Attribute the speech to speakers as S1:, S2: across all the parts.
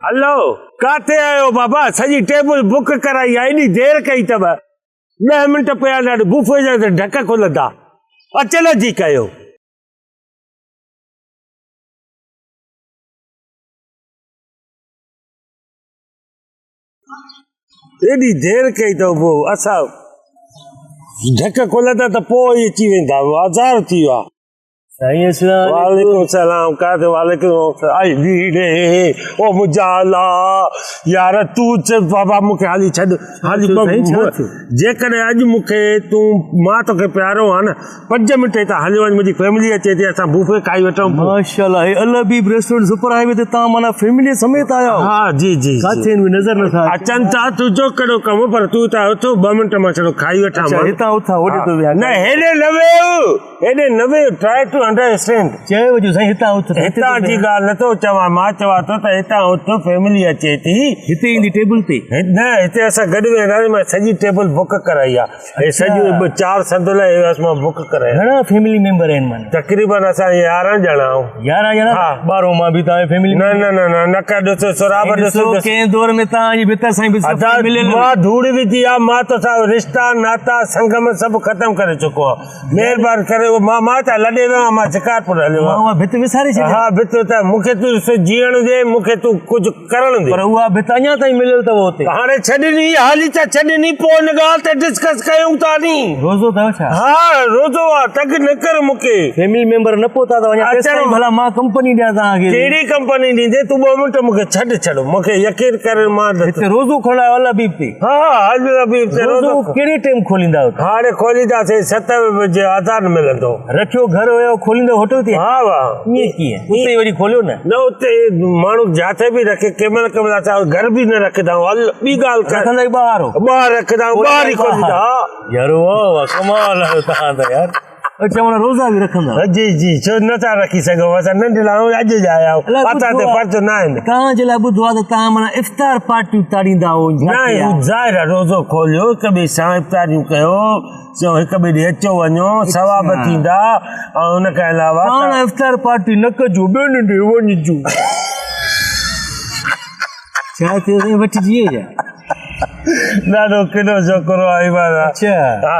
S1: hello काथे आयो बाबा सजी टेबल बुक कराई एडी देर कई तब 10 मिनट पिया ॾाढो बुफे जा ढक खुलंदा अचल जी कयो एडी देर कई तो वो असा ढक खुलंदा त पोइ अची वेंदा आज़ार थी वियो वालेकुम सलाम काथे वालेकुम आई वीरे ओ मुजाला यार तू बाबा मुखे हाली छड हाली जेकॾहिं अॼु मूंखे तूं मां तोखे प्यारो आहे न 5 मिंट हितां हली वञ मुंहिंजी फैमिली अचे थी असां बुफे खाई वठूं
S2: माशाल्लाह अल हबीब रेस्टोरेंट सुपर हाईवे ते तव्हां माना फैमिली समेत आया हो
S1: हा जी जी
S2: काथे नज़र नथा
S1: अचनि था तुंहिंजो कहिड़ो कमु पर तूं त उथो 2 मिंट मां छड़ो खाई वठां
S2: हितां उथां होॾे तो
S1: न हेॾे न वेहो ट्राई टू अंडरस्टैंड
S2: चयो वजो साईं हितां उथ
S1: हितां जी ॻाल्हि नथो चवां मां चवां थो त हितां उथ फैमिली अचे थी
S2: हिते ईंदी टेबल ते
S1: न हिते असां गॾु वेंदासीं मां सॼी टेबल बुक कराई आहे ऐं सॼी 4 संदुल मां बुक कराई
S2: घणा फैमिली मेंबर आहिनि माना
S1: तक़रीबन असां 11 ॼणा आहियूं
S2: 11 ॼणा ॿारो मां बि तव्हांजी फैमिली
S1: न न न न न कर ॾिसो सुराब ॾिसो
S2: कंहिं दौर में तव्हांजी भितर साईं बि
S1: मां धूड़ विधी आहे मां तोसां रिश्ता नाता संगम सभु ख़तमु करे चुको आहे महिरबानी करे मां त लॾे वियो मां शिकारपुर हलियो
S2: उहा भित विसारे छॾी
S1: हा भित त मूंखे तूं जीअण ॾे मूंखे तूं कुझु करण दे
S2: पर उहा भित अञा ताईं मिलियल अथव हुते
S1: हाणे छॾनी हाली त छॾनी पोइ हिन ॻाल्हि ते डिस्कस कयूं था नी
S2: रोज़ो अथव छा
S1: हा रोज़ो आहे तक न कर मूंखे
S2: फैमिली मेंबर न पहुता अथव अञा भला मां कंपनी ॾियां तव्हांखे
S1: कहिड़ी कंपनी ॾींदे तूं 2 मिंट मूंखे छॾ मूंखे यकीन कर मां
S2: हिते रोज़ो खणायो अल हबीब ते
S1: हा अल हबीब ते रोज़ो
S2: कहिड़े टाइम खोलींदा
S1: हाणे खोलींदासीं 7 बजे आज़ान मिलंदो
S2: रखियो घर हुयो खोलींदो होटल ते
S1: हा वाह
S2: कीअं कीअं उते वरी खोलियो न
S1: उते माण्हू जाते बि रखे कंहिंमहिल असां घर बि न रखंदा आहियूं ॿी ॻाल्हि
S2: रखंदा ॿाहिरि
S1: रखंदा आहियूं ॿाहिरि ई खोलींदा
S2: यार वाह कमाल आहियो तव्हां त यार अच्छा माना रोज़ा बि रखंदा
S1: जी जी छो नथा रखी सघूं असां नंढड़ा अॼु जा आया आहियूं पता ते फ़र्ज़ न आहिनि
S2: तव्हांजे लाइ ॿुधो आहे त तव्हां माना इफ़्तार पार्टियूं तारींदा हो
S1: न ज़ाहिर आहे रोज़ो खोलियो हिक ॿिए सां इफ़्तारियूं कयो चओ हिक ॿिए ॾे अचो वञो सवाब थींदा ऐं हुन खां अलावा
S2: पाण इफ़्तार पार्टी न कजो ॿियनि ॾे वञिजो छा थियो वठिजी
S1: ॾाढो किनो छोकिरो आहे
S2: अच्छा
S1: हा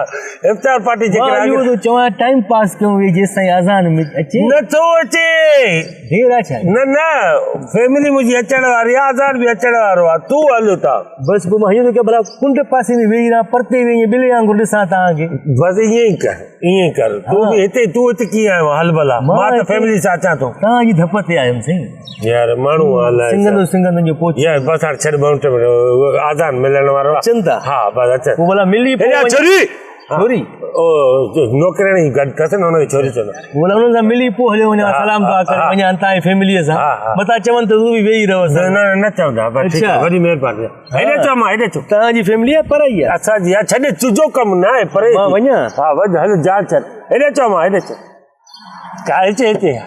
S1: इफ़्तार पार्टी जेके
S2: चवां टाइम पास कयूं जेसि ताईं अज़ान में अचे
S1: नथो अचे
S2: देर आहे छा
S1: न न फैमिली मुंहिंजी अचण वारी आहे अज़ान बि अचण वारो आहे तूं हल था
S2: बसि पोइ मां हीअं थो कयां भला कुंड पासे में वेही रहां परते वेही ॿिले वांगुरु ॾिसां तव्हांखे
S1: बसि ईअं ई कर तूं बि तूं हिते कीअं आयो हल भला मां त फैमिली सां अचां थो
S2: तव्हांजी धप ते आयुमि साईं
S1: यार माण्हू
S2: सिंगंदो जो पहुच
S1: यार बसि हाणे छॾ 2 मिंट आज़ान मिलण वारो
S2: अचनि था
S1: हा बसि अचनि
S2: पोइ भला मिली छोरी
S1: नौकिराणी गॾु अथसि न हुनजी छोरी चवंदा
S2: भला हुननि सां मिली पोइ हलियो वञा सलाम दुआ करे वञा तव्हांजी फैमिलीअ सां मथां चवनि त तूं बि वेही रहो
S1: न चवंदा वॾी महिरबानी हेॾे चओ मां हेॾे चओ
S2: तव्हांजी फैमिली आहे पर ई आहे
S1: असांजी आहे छॾे तुंहिंजो कमु न आहे पर
S2: मां वञा
S1: हा वञ हल जा चल हेॾे चओ मां हेॾे चओ हिते